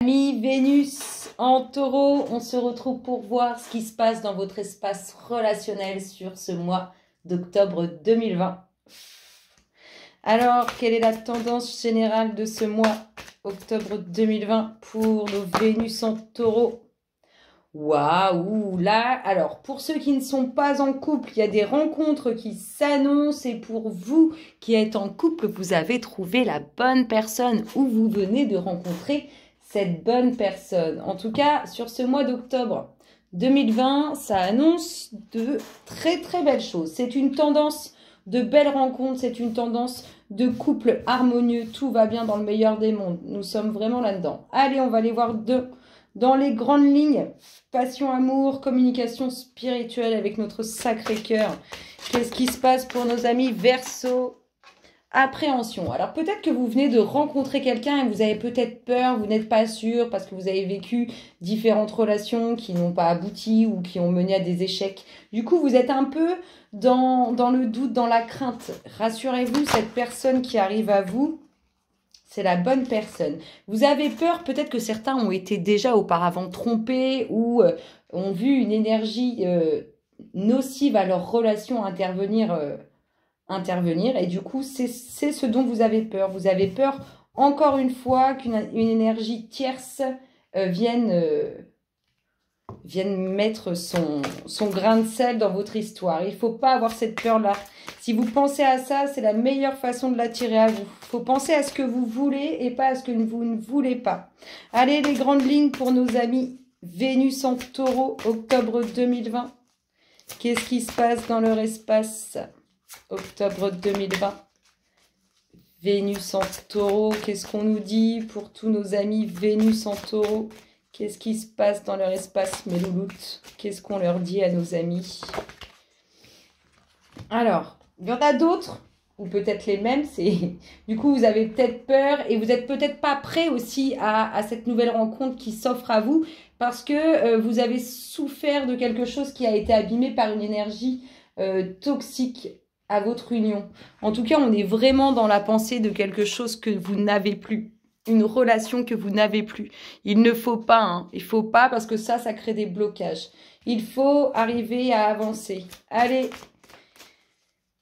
Amis Vénus en taureau, on se retrouve pour voir ce qui se passe dans votre espace relationnel sur ce mois d'octobre 2020. Alors, quelle est la tendance générale de ce mois octobre 2020 pour nos Vénus en taureau? Waouh, là, alors, pour ceux qui ne sont pas en couple, il y a des rencontres qui s'annoncent et pour vous qui êtes en couple, vous avez trouvé la bonne personne ou vous venez de rencontrer cette bonne personne. En tout cas, sur ce mois d'octobre 2020, ça annonce de très très belles choses. C'est une tendance de belles rencontres, c'est une tendance de couple harmonieux. Tout va bien dans le meilleur des mondes. Nous sommes vraiment là-dedans. Allez, on va aller voir dans les grandes lignes. Passion, amour, communication spirituelle avec notre Sacré-Cœur. Qu'est-ce qui se passe pour nos amis Verseau? Appréhension. Alors peut-être que vous venez de rencontrer quelqu'un et vous avez peut-être peur, vous n'êtes pas sûr parce que vous avez vécu différentes relations qui n'ont pas abouti ou qui ont mené à des échecs. Du coup, vous êtes un peu dans le doute, dans la crainte. Rassurez-vous, cette personne qui arrive à vous, c'est la bonne personne. Vous avez peur, peut-être que certains ont été déjà auparavant trompés ou ont vu une énergie nocive à leur relation intervenir et du coup, c'est ce dont vous avez peur. Vous avez peur, encore une fois, qu'une énergie tierce vienne mettre son grain de sel dans votre histoire. Il ne faut pas avoir cette peur-là. Si vous pensez à ça, c'est la meilleure façon de l'attirer à vous. Il faut penser à ce que vous voulez et pas à ce que vous ne voulez pas. Allez, les grandes lignes pour nos amis Vénus en taureau, octobre 2020. Qu'est-ce qui se passe dans leur espace octobre 2020? Vénus en taureau, qu'est-ce qu'on nous dit pour tous nos amis Vénus en taureau? Qu'est-ce qui se passe dans leur espace, mes louloutes? Qu'est-ce qu'on leur dit à nos amis? Alors, il y en a d'autres, ou peut-être les mêmes, du coup, vous avez peut-être peur et vous n'êtes peut-être pas prêt aussi à cette nouvelle rencontre qui s'offre à vous parce que vous avez souffert de quelque chose qui a été abîmé par une énergie toxique à votre union. En tout cas, on est vraiment dans la pensée de quelque chose que vous n'avez plus. Une relation que vous n'avez plus. Il ne faut pas, hein. Il ne faut pas parce que ça crée des blocages. Il faut arriver à avancer. Allez,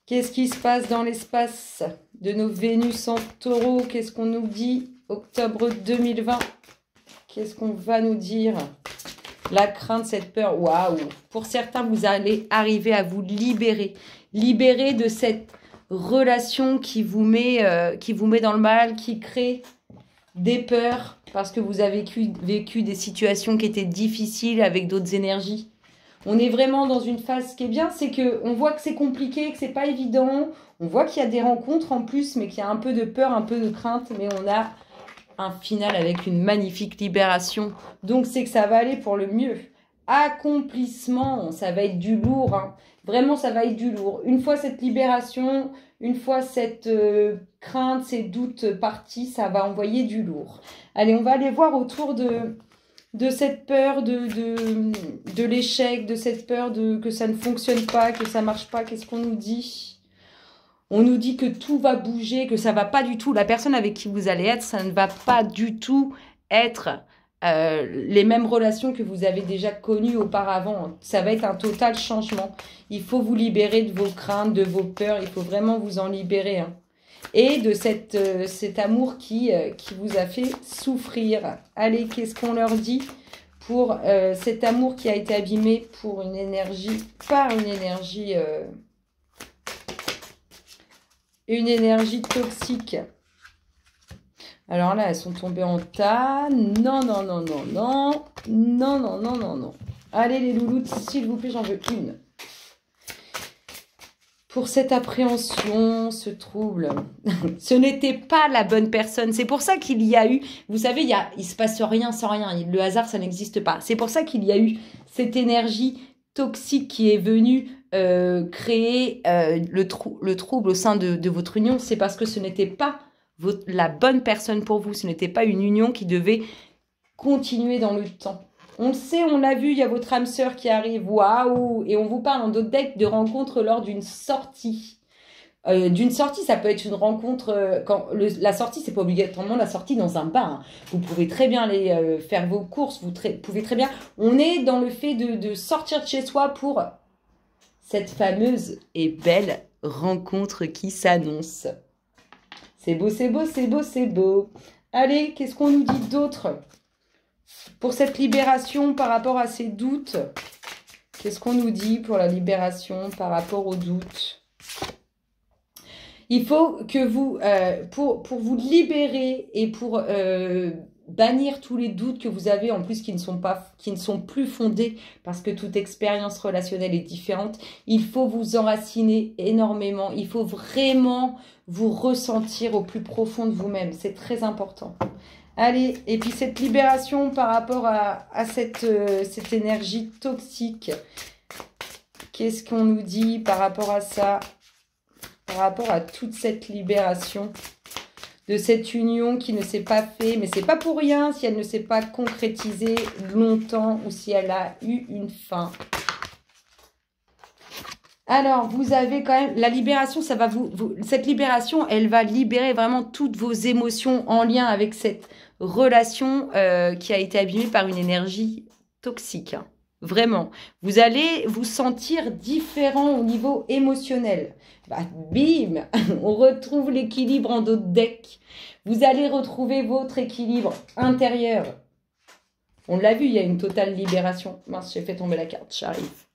qu'est-ce qui se passe dans l'espace de nos Vénus en taureau? Qu'est-ce qu'on nous dit? Octobre 2020. Qu'est-ce qu'on va nous dire? La crainte, cette peur. Waouh! Pour certains, vous allez arriver à vous libérer. Libérer de cette relation qui vous met dans le mal, qui crée des peurs parce que vous avez vécu des situations qui étaient difficiles avec d'autres énergies. On est vraiment dans une phase qui est bien, c'est qu'on voit que c'est compliqué, que c'est pas évident. On voit qu'il y a des rencontres en plus, mais qu'il y a un peu de peur, un peu de crainte. Mais on a un final avec une magnifique libération. Donc, c'est que ça va aller pour le mieux. Accomplissement, ça va être du lourd. Hein. Vraiment, ça va être du lourd. Une fois cette libération, une fois cette crainte, ces doutes partis, ça va envoyer du lourd. Allez, on va aller voir autour de cette peur de l'échec, de cette peur que ça ne fonctionne pas, que ça ne marche pas. Qu'est-ce qu'on nous dit? On nous dit que tout va bouger, que ça ne va pas du tout. La personne avec qui vous allez être, ça ne va pas du tout être les mêmes relations que vous avez déjà connues auparavant. Ça va être un total changement. Il faut vous libérer de vos craintes, de vos peurs. Il faut vraiment vous en libérer. Hein. Et de cet amour qui vous a fait souffrir. Allez, qu'est-ce qu'on leur dit pour cet amour qui a été abîmé par une énergie toxique? Alors là, elles sont tombées en tas. Non, non, non, non, non. Non, non, non, non, non. Allez, les louloutes, s'il vous plaît, j'en veux une. Pour cette appréhension, ce trouble, ce n'était pas la bonne personne. C'est pour ça qu'il y a eu, vous savez, il se passe rien sans rien. Le hasard, ça n'existe pas. C'est pour ça qu'il y a eu cette énergie toxique qui est venue créer le trouble au sein de votre union. C'est parce que ce n'était pas la bonne personne pour vous. Ce n'était pas une union qui devait continuer dans le temps. On le sait, on l'a vu, il y a votre âme sœur qui arrive. Waouh! Et on vous parle en d'autres decks de rencontres lors d'une sortie. D'une sortie, ça peut être une rencontre. La sortie, c'est pas obligatoirement la sortie dans un bar, hein. Vous pouvez très bien aller faire vos courses. Pouvez très bien. On est dans le fait de sortir de chez soi pour cette fameuse et belle rencontre qui s'annonce. C'est beau, c'est beau, c'est beau, c'est beau. Allez, qu'est-ce qu'on nous dit d'autre pour cette libération par rapport à ces doutes? Qu'est-ce qu'on nous dit pour la libération par rapport aux doutes? Il faut que vous, pour vous libérer et pour bannir tous les doutes que vous avez, en plus qui ne sont plus fondés, parce que toute expérience relationnelle est différente, il faut vous enraciner énormément. Il faut vraiment vous ressentir au plus profond de vous-même. C'est très important. Allez, et puis cette libération par rapport à cette énergie toxique, qu'est-ce qu'on nous dit par rapport à ça? Par rapport à toute cette libération de cette union qui ne s'est pas fait, mais c'est pas pour rien si elle ne s'est pas concrétisée longtemps ou si elle a eu une fin. Alors, vous avez quand même la libération, ça va cette libération, elle va libérer vraiment toutes vos émotions en lien avec cette relation qui a été abîmée par une énergie toxique, hein. Vraiment, vous allez vous sentir différent au niveau émotionnel. Bah, bim, on retrouve l'équilibre en dos de deck. Vous allez retrouver votre équilibre intérieur. On l'a vu, il y a une totale libération. Mince, j'ai fait tomber la carte, j'arrive.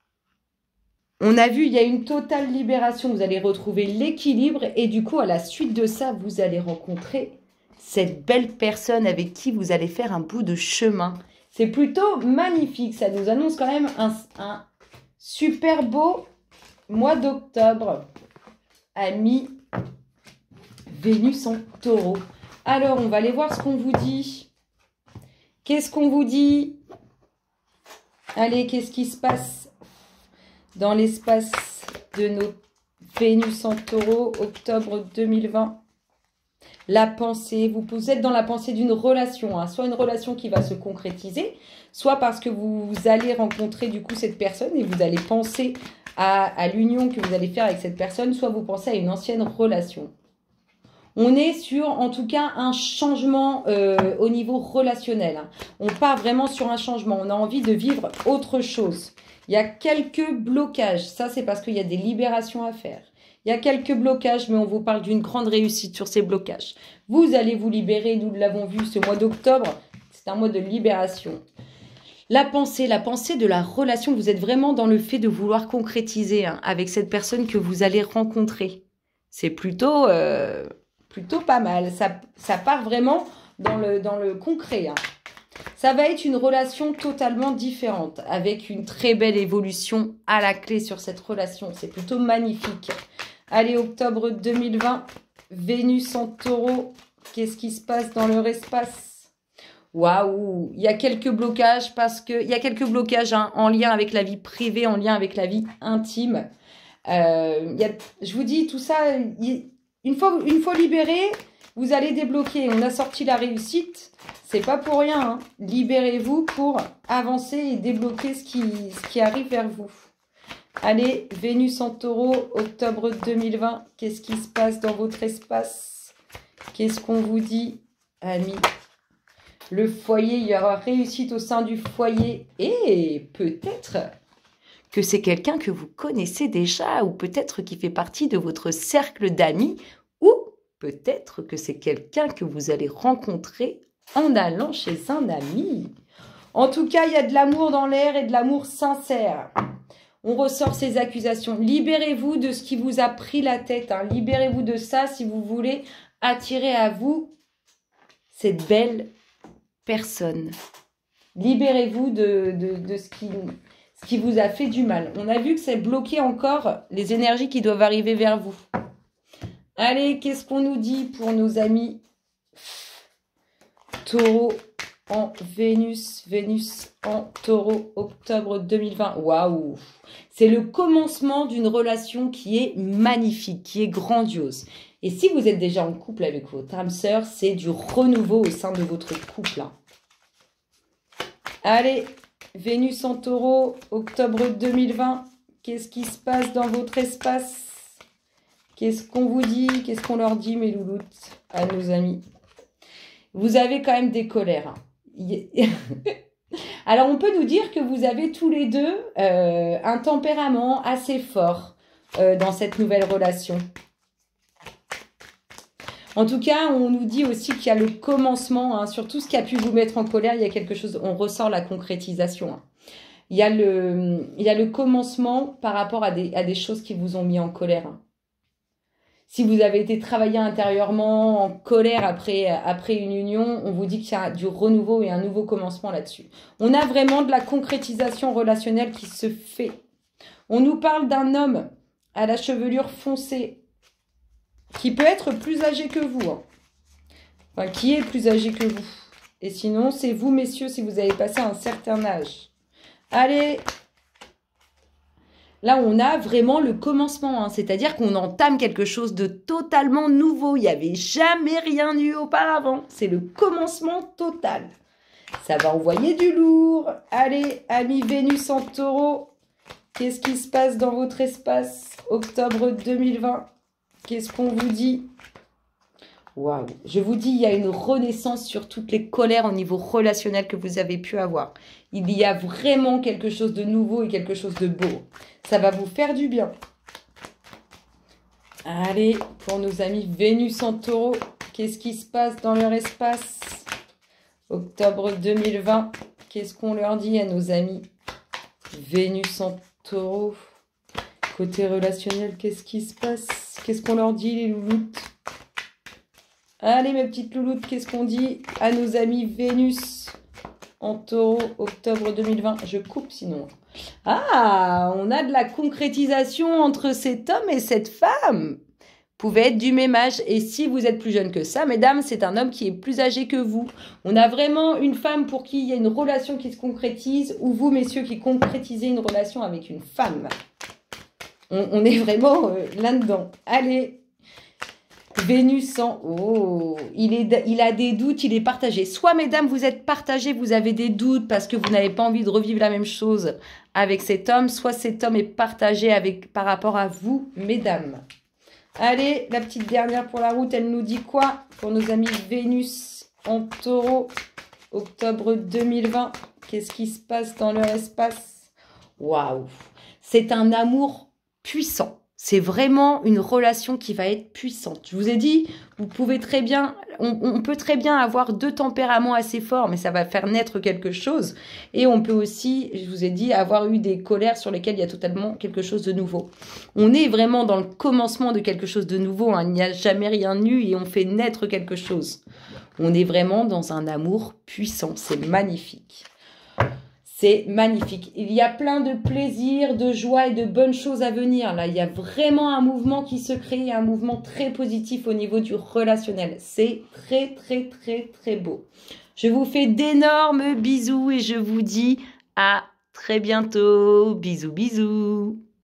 On a vu, il y a une totale libération. Vous allez retrouver l'équilibre et du coup, à la suite de ça, vous allez rencontrer cette belle personne avec qui vous allez faire un bout de chemin. C'est plutôt magnifique. Ça nous annonce quand même un super beau mois d'octobre. Ami Vénus en taureau. Alors, on va aller voir ce qu'on vous dit. Qu'est-ce qu'on vous dit? Allez, qu'est-ce qui se passe dans l'espace de nos Vénus en taureau, octobre 2020? La pensée, vous êtes dans la pensée d'une relation, hein, soit une relation qui va se concrétiser, soit parce que vous allez rencontrer du coup cette personne et vous allez penser à l'union que vous allez faire avec cette personne, soit vous pensez à une ancienne relation. On est sur, en tout cas, un changement au niveau relationnel, hein. On part vraiment sur un changement. On a envie de vivre autre chose. Il y a quelques blocages. Ça, c'est parce qu'il y a des libérations à faire. Il y a quelques blocages, mais on vous parle d'une grande réussite sur ces blocages. Vous allez vous libérer, nous l'avons vu ce mois d'octobre. C'est un mois de libération. La pensée de la relation, vous êtes vraiment dans le fait de vouloir concrétiser, hein, avec cette personne que vous allez rencontrer. C'est plutôt pas mal. Ça part vraiment dans le concret, hein. Ça va être une relation totalement différente, avec une très belle évolution à la clé sur cette relation. C'est plutôt magnifique. Allez, octobre 2020, Vénus en taureau. Qu'est-ce qui se passe dans leur espace? Waouh, il y a quelques blocages hein, en lien avec la vie privée, en lien avec la vie intime. Je vous dis, tout ça, une fois libéré, vous allez débloquer. On a sorti la réussite. C'est pas pour rien, hein. Libérez-vous pour avancer et débloquer ce qui arrive vers vous. Allez, Vénus en taureau, octobre 2020. Qu'est-ce qui se passe dans votre espace? Qu'est-ce qu'on vous dit, amis? Le foyer, il y aura réussite au sein du foyer. Et peut-être que c'est quelqu'un que vous connaissez déjà, ou peut-être qui fait partie de votre cercle d'amis, ou peut-être que c'est quelqu'un que vous allez rencontrer en allant chez un ami. En tout cas, il y a de l'amour dans l'air et de l'amour sincère. On ressort ces accusations. Libérez-vous de ce qui vous a pris la tête, hein. Libérez-vous de ça si vous voulez attirer à vous cette belle personne. Libérez-vous de ce qui vous a fait du mal. On a vu que c'est bloqué encore les énergies qui doivent arriver vers vous. Allez, qu'est-ce qu'on nous dit pour nos amis Taureau en Vénus en taureau, octobre 2020. Waouh! C'est le commencement d'une relation qui est magnifique, qui est grandiose. Et si vous êtes déjà en couple avec votre âme sœur, c'est du renouveau au sein de votre couple, hein. Allez, Vénus en taureau, octobre 2020. Qu'est-ce qui se passe dans votre espace? Qu'est-ce qu'on vous dit? Qu'est-ce qu'on leur dit, mes louloutes, à nos amis? Vous avez quand même des colères. Alors, on peut nous dire que vous avez tous les deux un tempérament assez fort dans cette nouvelle relation. En tout cas, on nous dit aussi qu'il y a le commencement, hein, sur tout ce qui a pu vous mettre en colère, il y a quelque chose, on ressort la concrétisation. Hein. Il y a le commencement par rapport à des choses qui vous ont mis en colère. Hein. Si vous avez été travaillé intérieurement en colère après une union, on vous dit qu'il y a du renouveau et un nouveau commencement là-dessus. On a vraiment de la concrétisation relationnelle qui se fait. On nous parle d'un homme à la chevelure foncée qui peut être plus âgé que vous. Hein. Enfin, qui est plus âgé que vous. Et sinon, c'est vous, messieurs, si vous avez passé un certain âge. Allez! Là, on a vraiment le commencement, hein, c'est-à-dire qu'on entame quelque chose de totalement nouveau. Il n'y avait jamais rien eu auparavant. C'est le commencement total. Ça va envoyer du lourd. Allez, amis Vénus en taureau, qu'est-ce qui se passe dans votre espace? Octobre 2020, qu'est-ce qu'on vous dit? Waouh! Je vous dis, il y a une renaissance sur toutes les colères au niveau relationnel que vous avez pu avoir. Il y a vraiment quelque chose de nouveau et quelque chose de beau. Ça va vous faire du bien. Allez, pour nos amis Vénus en taureau, qu'est-ce qui se passe dans leur espace? Octobre 2020, qu'est-ce qu'on leur dit à nos amis Vénus en taureau? Côté relationnel, qu'est-ce qui se passe? Qu'est-ce qu'on leur dit, les louloutes? Allez, mes petites louloutes, qu'est-ce qu'on dit à nos amis Vénus en taureau, octobre 2020? Je coupe sinon. Ah, on a de la concrétisation entre cet homme et cette femme. Pouvait être du même âge. Et si vous êtes plus jeune que ça, mesdames, c'est un homme qui est plus âgé que vous. On a vraiment une femme pour qui il y a une relation qui se concrétise, ou vous, messieurs, qui concrétisez une relation avec une femme. On est vraiment là-dedans. Allez. Vénus en... Oh, il a des doutes, il est partagé. Soit, mesdames, vous êtes partagées, vous avez des doutes parce que vous n'avez pas envie de revivre la même chose avec cet homme. Soit cet homme est partagé par rapport à vous, mesdames. Allez, la petite dernière pour la route, elle nous dit quoi? Pour nos amis Vénus en taureau, octobre 2020. Qu'est-ce qui se passe dans leur espace? Waouh! C'est un amour puissant. C'est vraiment une relation qui va être puissante. Je vous ai dit, vous pouvez très bien, on peut très bien avoir deux tempéraments assez forts, mais ça va faire naître quelque chose. Et on peut aussi, je vous ai dit, avoir eu des colères sur lesquelles il y a totalement quelque chose de nouveau. On est vraiment dans le commencement de quelque chose de nouveau. Hein. Il n'y a jamais rien eu et on fait naître quelque chose. On est vraiment dans un amour puissant. C'est magnifique. C'est magnifique. Il y a plein de plaisir, de joie et de bonnes choses à venir. Là, il y a vraiment un mouvement qui se crée, un mouvement très positif au niveau du relationnel. C'est très, très, très, très beau. Je vous fais d'énormes bisous et je vous dis à très bientôt. Bisous, bisous.